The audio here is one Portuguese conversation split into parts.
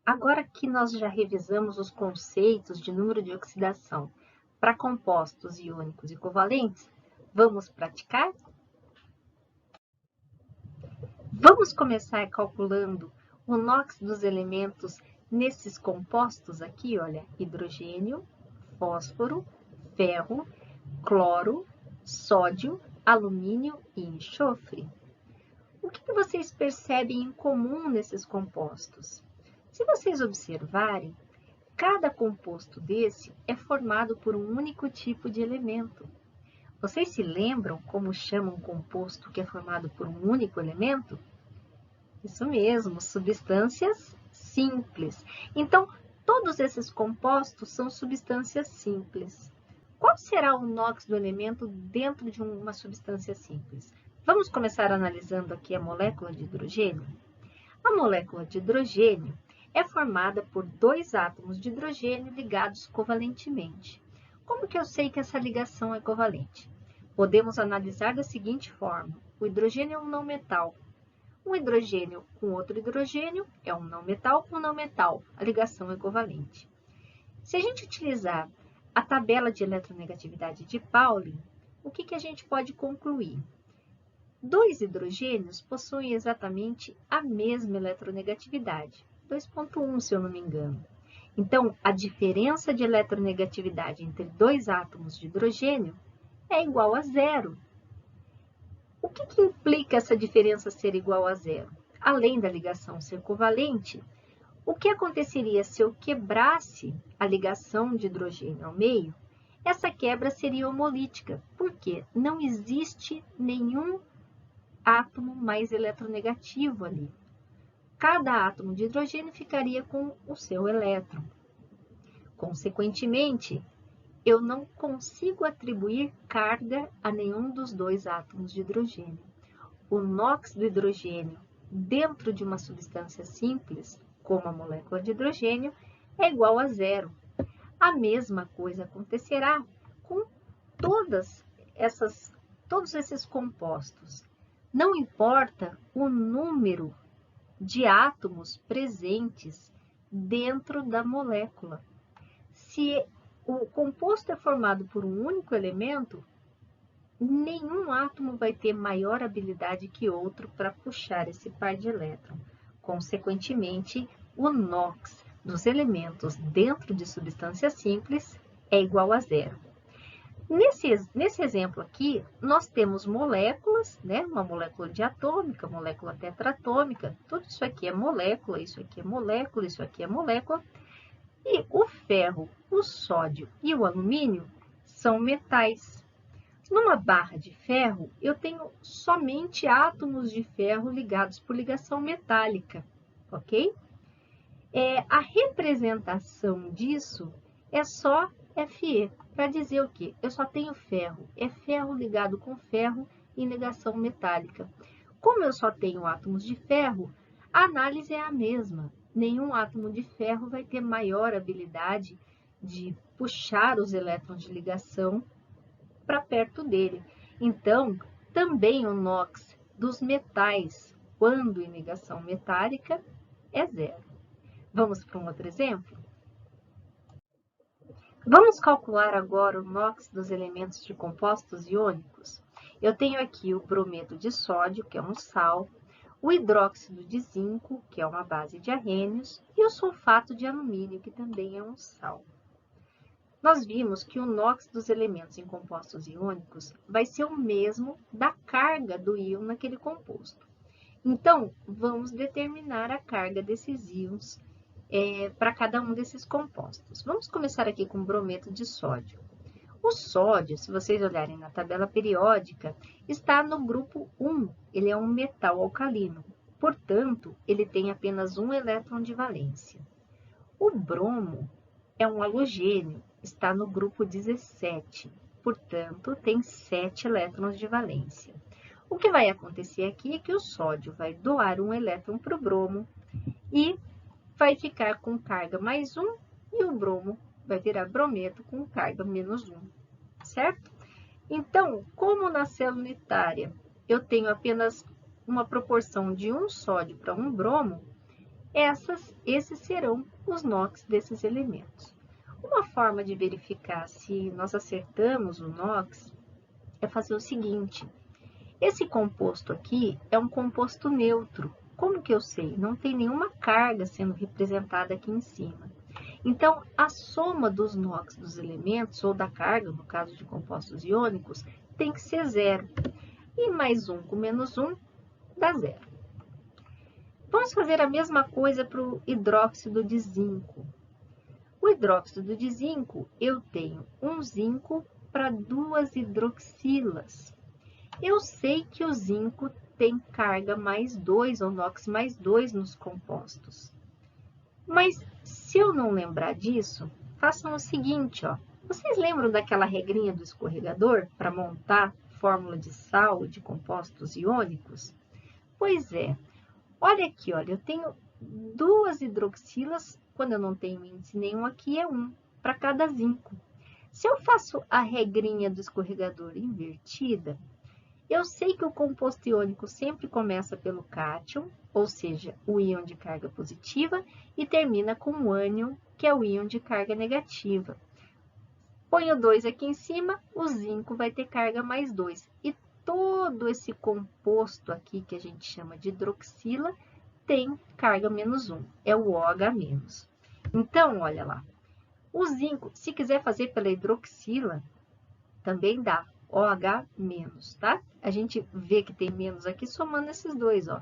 Agora que nós já revisamos os conceitos de número de oxidação para compostos iônicos e covalentes, vamos praticar? Vamos começar calculando o NOx dos elementos nesses compostos aqui, olha, hidrogênio, fósforo, ferro, cloro, sódio, alumínio e enxofre. O que vocês percebem em comum nesses compostos? Se vocês observarem, cada composto desse é formado por um único tipo de elemento. Vocês se lembram como chama um composto que é formado por um único elemento? Isso mesmo, substâncias simples. Então, todos esses compostos são substâncias simples. Qual será o NOx do elemento dentro de uma substância simples? Vamos começar analisando aqui a molécula de hidrogênio? A molécula de hidrogênio é formada por dois átomos de hidrogênio ligados covalentemente. Como que eu sei que essa ligação é covalente? Podemos analisar da seguinte forma: o hidrogênio é um não metal. Um hidrogênio com outro hidrogênio é um não metal com não metal. A ligação é covalente. Se a gente utilizar a tabela de eletronegatividade de Pauling, o que a gente pode concluir? Dois hidrogênios possuem exatamente a mesma eletronegatividade, 2,1 se eu não me engano. Então, a diferença de eletronegatividade entre dois átomos de hidrogênio é igual a zero. O que implica essa diferença ser igual a zero? Além da ligação ser covalente, o que aconteceria se eu quebrasse a ligação de hidrogênio ao meio? Essa quebra seria homolítica, porque não existe nenhum átomo mais eletronegativo ali. Cada átomo de hidrogênio ficaria com o seu elétron. Consequentemente, eu não consigo atribuir carga a nenhum dos dois átomos de hidrogênio. O NOx do hidrogênio dentro de uma substância simples, como a molécula de hidrogênio, é igual a zero. A mesma coisa acontecerá com todos esses compostos. Não importa o número de átomos presentes dentro da molécula. Se o composto é formado por um único elemento, nenhum átomo vai ter maior habilidade que outro para puxar esse par de elétrons. Consequentemente, o NOx dos elementos dentro de substâncias simples é igual a zero. Nesse exemplo aqui, nós temos moléculas, né? Uma molécula diatômica, molécula tetratômica, tudo isso aqui é molécula, isso aqui é molécula, isso aqui é molécula. E o ferro, o sódio e o alumínio são metais. Numa barra de ferro, eu tenho somente átomos de ferro ligados por ligação metálica, ok? A representação disso é só Fe, para dizer o quê? Eu só tenho ferro. É ferro ligado com ferro em ligação metálica. Como eu só tenho átomos de ferro, a análise é a mesma. Nenhum átomo de ferro vai ter maior habilidade de puxar os elétrons de ligação para perto dele. Então, também o NOx dos metais, quando em ligação metálica, é zero. Vamos para um outro exemplo? Vamos calcular agora o NOx dos elementos de compostos iônicos? Eu tenho aqui o brometo de sódio, que é um sal, o hidróxido de zinco, que é uma base de arrênios, e o sulfato de alumínio, que também é um sal. Nós vimos que o NOx dos elementos em compostos iônicos vai ser o mesmo da carga do íon naquele composto. Então, vamos determinar a carga desses íons para cada um desses compostos. Vamos começar aqui com o brometo de sódio. O sódio, se vocês olharem na tabela periódica, está no grupo 1, ele é um metal alcalino, portanto, ele tem apenas um elétron de valência. O bromo é um halogênio, está no grupo 17, portanto, tem 7 elétrons de valência. O que vai acontecer aqui é que o sódio vai doar um elétron para o bromo e vai ficar com carga mais 1 e o bromo vai virar brometo com carga menos 1, certo? Então, como na célula unitária eu tenho apenas uma proporção de um sódio para um bromo, esses serão os NOx desses elementos. Uma forma de verificar se nós acertamos o NOx é fazer o seguinte. Esse composto aqui é um composto neutro. Como que eu sei? Não tem nenhuma carga sendo representada aqui em cima. Então, a soma dos NOx dos elementos, ou da carga, no caso de compostos iônicos, tem que ser zero. E mais 1 com menos 1 dá zero. Vamos fazer a mesma coisa para o hidróxido de zinco. O hidróxido de zinco, eu tenho um zinco para 2 hidroxilas. Eu sei que o zinco tem carga mais 2, ou NOx mais 2 nos compostos. Mas, se eu não lembrar disso, façam o seguinte, ó. Vocês lembram daquela regrinha do escorregador para montar fórmula de sal e de compostos iônicos? Pois é. Olha aqui, olha, eu tenho 2 hidroxilas, quando eu não tenho índice nenhum aqui, é 1 para cada zinco. Se eu faço a regrinha do escorregador invertida, eu sei que o composto iônico sempre começa pelo cátion, ou seja, o íon de carga positiva, e termina com o ânion, que é o íon de carga negativa. Ponho 2 aqui em cima, o zinco vai ter carga mais 2. E todo esse composto aqui, que a gente chama de hidroxila, tem carga menos 1, é o OH-. Então, olha lá, o zinco, se quiser fazer pela hidroxila, também dá OH-, tá? A gente vê que tem menos aqui somando esses dois, ó.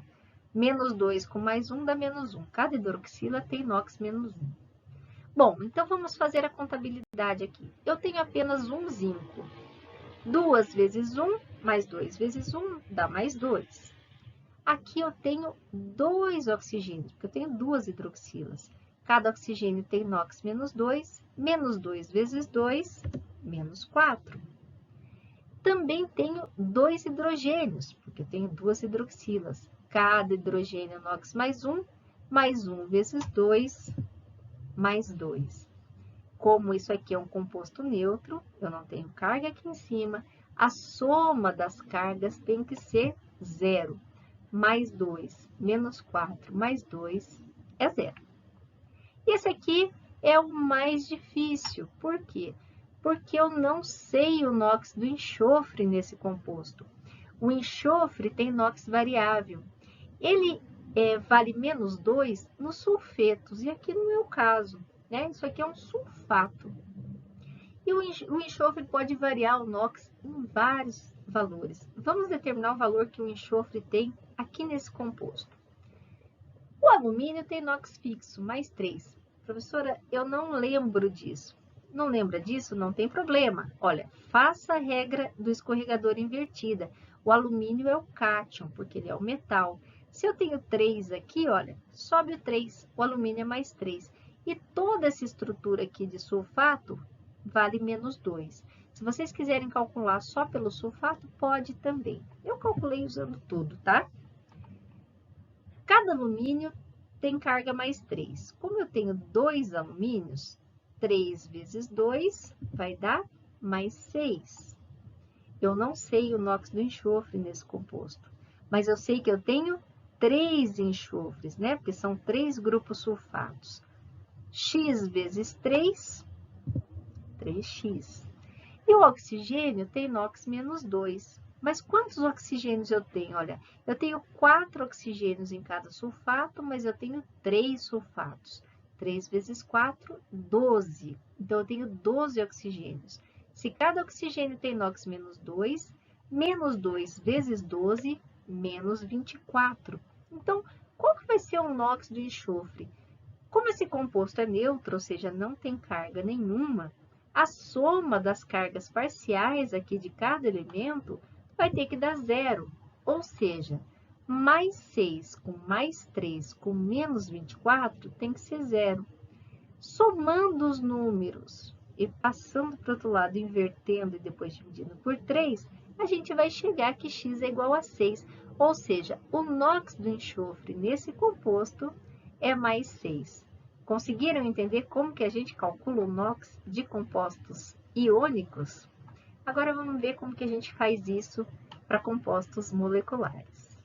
Menos 2 com mais 1 dá menos 1. Cada hidroxila tem NOx menos 1. Bom, então vamos fazer a contabilidade aqui. Eu tenho apenas um zinco. 2 vezes 1 mais 2 vezes 1 dá mais 2. Aqui eu tenho 2 oxigênios, porque eu tenho 2 hidroxilas. Cada oxigênio tem NOx menos 2 vezes 2, menos 4. Também tenho 2 hidrogênios, porque eu tenho 2 hidroxilas. Cada hidrogênio NOx mais 1 vezes 2, mais 2. Como isso aqui é um composto neutro, eu não tenho carga aqui em cima, a soma das cargas tem que ser zero. Mais 2, menos 4, mais 2 é zero. Esse aqui é o mais difícil. Por quê? Porque eu não sei o NOx do enxofre nesse composto. O enxofre tem NOx variável. Ele vale menos 2 nos sulfetos, e aqui não é o caso, né? Isso aqui é um sulfato. E o enxofre pode variar o NOx em vários valores. Vamos determinar o valor que o enxofre tem aqui nesse composto. O alumínio tem NOx fixo, mais 3. Professora, eu não lembro disso. Não lembra disso? Não tem problema. Olha, faça a regra do escorregador invertida. O alumínio é o cátion, porque ele é o metal. Se eu tenho 3 aqui, olha, sobe o 3, o alumínio é mais 3. E toda essa estrutura aqui de sulfato vale menos 2. Se vocês quiserem calcular só pelo sulfato, pode também. Eu calculei usando tudo, tá? Cada alumínio tem carga mais 3. Como eu tenho 2 alumínios, 3 vezes 2 vai dar mais 6. Eu não sei o NOx do enxofre nesse composto, mas eu sei que eu tenho 3 enxofres, né? Porque são 3 grupos sulfatos. X vezes 3, 3x. E o oxigênio tem NOx menos 2. Mas quantos oxigênios eu tenho? Olha, eu tenho 4 oxigênios em cada sulfato, mas eu tenho 3 sulfatos. 3 vezes 4, 12. Então, eu tenho 12 oxigênios. Se cada oxigênio tem NOx menos 2, menos 2 vezes 12, menos 24. Então, qual que vai ser o NOx do enxofre? Como esse composto é neutro, ou seja, não tem carga nenhuma, a soma das cargas parciais aqui de cada elemento vai ter que dar zero. Ou seja, mais 6 com mais 3 com menos 24 tem que ser zero. Somando os números e passando para o outro lado, invertendo e depois dividindo por 3, a gente vai chegar que x é igual a 6. Ou seja, o NOx do enxofre nesse composto é mais 6. Conseguiram entender como que a gente calcula o NOx de compostos iônicos? Agora vamos ver como que a gente faz isso para compostos moleculares.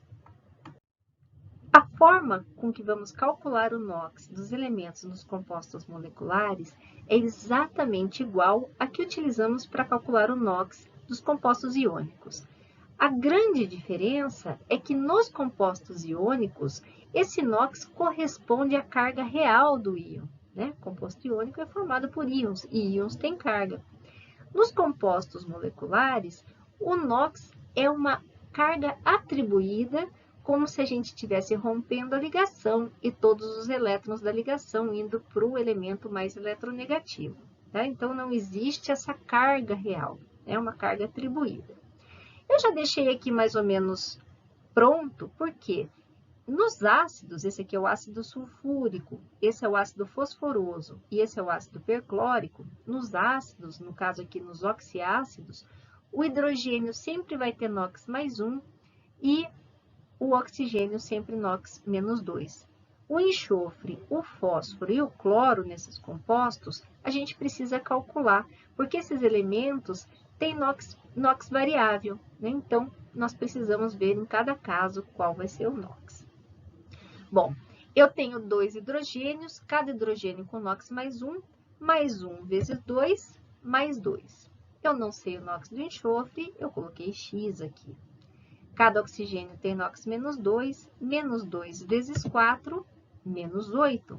A forma com que vamos calcular o NOx dos elementos nos compostos moleculares é exatamente igual à que utilizamos para calcular o NOx dos compostos iônicos. A grande diferença é que nos compostos iônicos, esse NOx corresponde à carga real do íon, né? O composto iônico é formado por íons, e íons têm carga. Nos compostos moleculares, o NOx é uma carga atribuída, como se a gente estivesse rompendo a ligação e todos os elétrons da ligação indo para o elemento mais eletronegativo. Tá? Então, não existe essa carga real, é uma carga atribuída. Eu já deixei aqui mais ou menos pronto, porque nos ácidos, esse aqui é o ácido sulfúrico, esse é o ácido fosforoso e esse é o ácido perclórico. Nos ácidos, no caso aqui nos oxiácidos, o hidrogênio sempre vai ter NOx mais 1 e o oxigênio sempre NOx menos 2. O enxofre, o fósforo e o cloro nesses compostos, a gente precisa calcular, porque esses elementos têm NOx variável, né? Então, nós precisamos ver em cada caso qual vai ser o NOx. Bom, eu tenho 2 hidrogênios, cada hidrogênio com NOx mais 1 vezes 2, mais 2. Eu não sei o NOx do enxofre, eu coloquei X aqui. Cada oxigênio tem NOx menos 2 vezes 4, menos 8.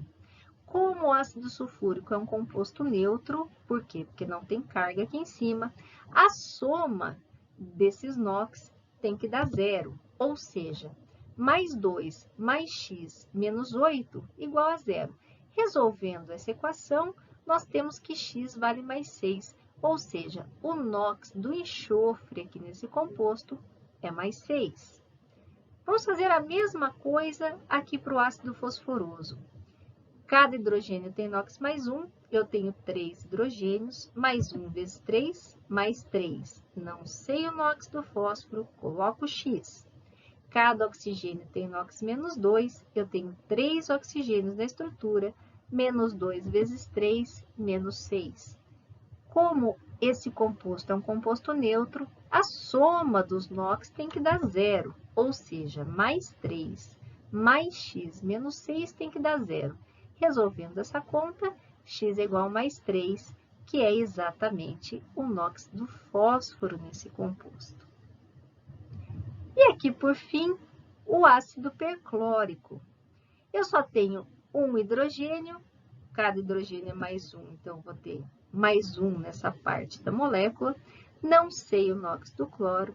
Como o ácido sulfúrico é um composto neutro, por quê? Porque não tem carga aqui em cima, a soma desses NOx tem que dar 0, ou seja, mais 2 mais x menos 8 igual a 0. Resolvendo essa equação, nós temos que x vale mais 6, ou seja, o NOx do enxofre aqui nesse composto é mais 6. Vamos fazer a mesma coisa aqui para o ácido fosforoso. Cada hidrogênio tem NOx mais 1, eu tenho 3 hidrogênios, mais 1 vezes 3, mais 3. Não sei o NOx do fósforo, coloco x. Cada oxigênio tem NOx menos 2, eu tenho 3 oxigênios na estrutura, menos 2 vezes 3, menos 6. Como esse composto é um composto neutro, a soma dos NOx tem que dar 0, ou seja, mais 3 mais x menos 6 tem que dar 0. Resolvendo essa conta, x é igual a mais 3, que é exatamente o NOx do fósforo nesse composto. E aqui, por fim, o ácido perclórico. Eu só tenho um hidrogênio, cada hidrogênio é mais 1, então vou ter mais 1 nessa parte da molécula. Não sei o NOx do cloro.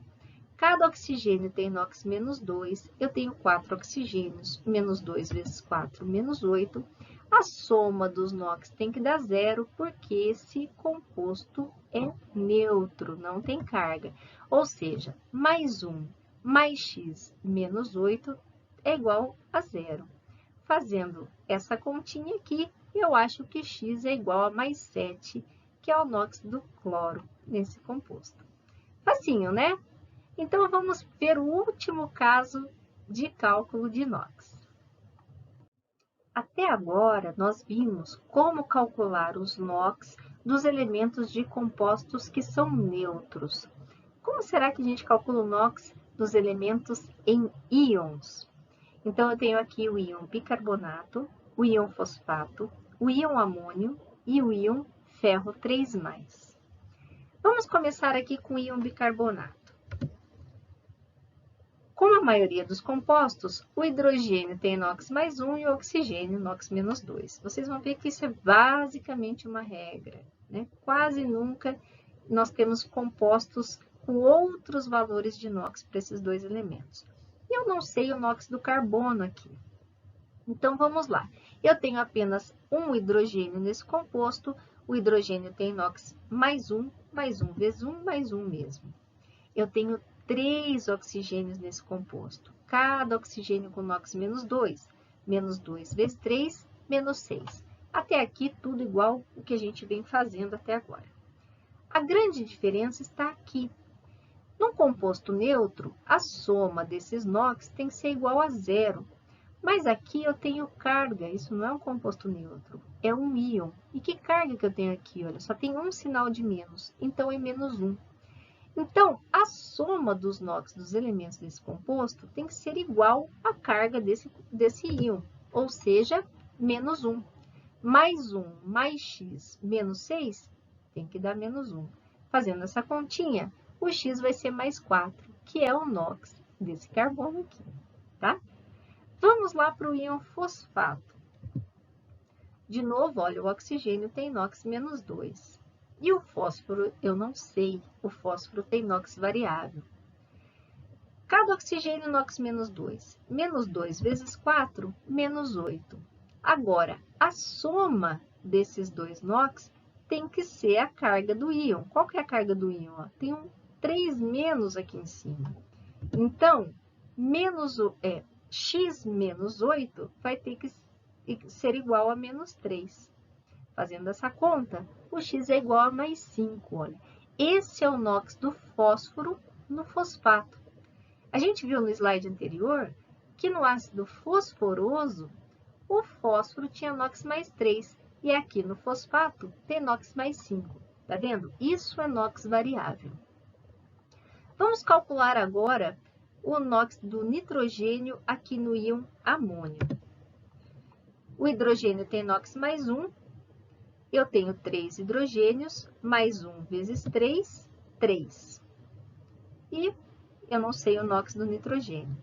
Cada oxigênio tem NOx menos 2, eu tenho 4 oxigênios, menos 2 vezes 4, menos 8. A soma dos NOx tem que dar 0, porque esse composto é neutro, não tem carga. Ou seja, mais 1 mais x menos 8 é igual a 0. Fazendo essa continha aqui, eu acho que x é igual a mais 7, que é o NOx do cloro nesse composto. Facinho, né? Então, vamos ver o último caso de cálculo de NOx. Até agora, nós vimos como calcular os NOx dos elementos de compostos que são neutros. Como será que a gente calcula o NOx dos elementos em íons? Então, eu tenho aqui o íon bicarbonato, o íon fosfato, o íon amônio e o íon ferro 3+. Vamos começar aqui com o íon bicarbonato. Como a maioria dos compostos, o hidrogênio tem NOx mais 1 e o oxigênio NOx menos 2. Vocês vão ver que isso é basicamente uma regra, né? Quase nunca nós temos compostos com outros valores de NOx para esses dois elementos. E eu não sei o NOx do carbono aqui. Então, vamos lá. Eu tenho apenas um hidrogênio nesse composto. O hidrogênio tem NOx mais 1 vezes 1 mais 1 mesmo. Eu tenho 3 oxigênios nesse composto. Cada oxigênio com NOx menos 2. Menos 2 vezes 3, menos 6. Até aqui, tudo igual o que a gente vem fazendo até agora. A grande diferença está aqui. Num composto neutro, a soma desses NOx tem que ser igual a 0. Mas aqui eu tenho carga, isso não é um composto neutro, é um íon. E que carga que eu tenho aqui? Olha, só tem um sinal de menos, então é menos 1. Então, a soma dos NOx dos elementos desse composto tem que ser igual à carga desse íon, ou seja, menos 1. Mais 1 mais x menos 6 tem que dar menos 1. Fazendo essa continha, o x vai ser mais 4, que é o NOx desse carbono aqui, tá? Vamos lá para o íon fosfato. De novo, olha, o oxigênio tem NOx menos 2. E o fósforo, eu não sei, o fósforo tem NOx variável. Cada oxigênio NOx menos 2. Menos 2 vezes 4, menos 8. Agora, a soma desses dois NOx tem que ser a carga do íon. Qual que é a carga do íon? Tem um 3 menos aqui em cima. Então, x menos 8 vai ter que ser igual a menos 3. Fazendo essa conta, o x é igual a mais 5, olha. Esse é o NOx do fósforo no fosfato. A gente viu no slide anterior que no ácido fosforoso, o fósforo tinha NOx mais 3, e aqui no fosfato tem NOx mais 5. Tá vendo? Isso é NOx variável. Vamos calcular agora o NOx do nitrogênio aqui no íon amônio. O hidrogênio tem NOx mais 1, eu tenho 3 hidrogênios, mais 1 vezes 3, 3. E eu não sei o NOx do nitrogênio.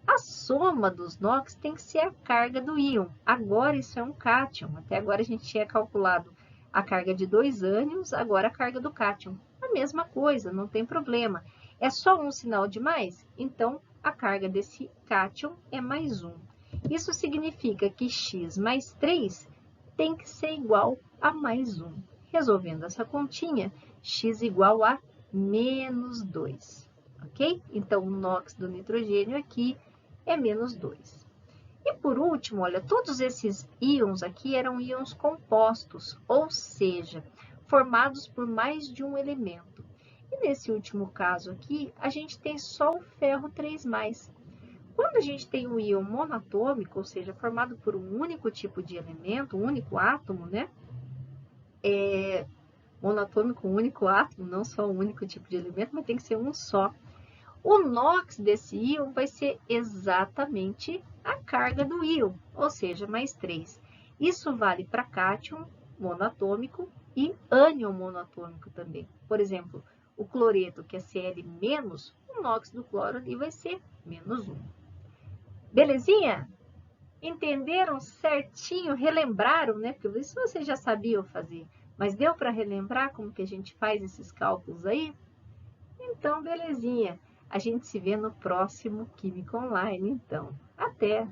A soma dos NOx tem que ser a carga do íon. Agora isso é um cátion. Até agora a gente tinha calculado a carga de 2 ânions, agora a carga do cátion. A mesma coisa, não tem problema. É só um sinal de mais? Então, a carga desse cátion é mais 1. Isso significa que x mais 3 tem que ser igual a mais 1. Resolvendo essa continha, x igual a menos 2. Ok? Então, o NOx do nitrogênio aqui é menos 2. E por último, olha, todos esses íons aqui eram íons compostos, ou seja, formados por mais de um elemento. E nesse último caso aqui, a gente tem só o ferro 3+. Quando a gente tem um íon monatômico, ou seja, formado por um único tipo de elemento, um único átomo, né? Monatômico, um único átomo, não só um único tipo de elemento, mas tem que ser um só. O NOx desse íon vai ser exatamente a carga do íon, ou seja, mais 3. Isso vale para cátion monatômico e ânion monatômico também. Por exemplo, o cloreto, que é Cl-, o NOx do cloro ali vai ser menos 1. Belezinha? Entenderam certinho? Relembraram, né? Porque isso vocês já sabiam fazer. Mas deu para relembrar como que a gente faz esses cálculos aí? Então, belezinha. A gente se vê no próximo Química Online, então. Até!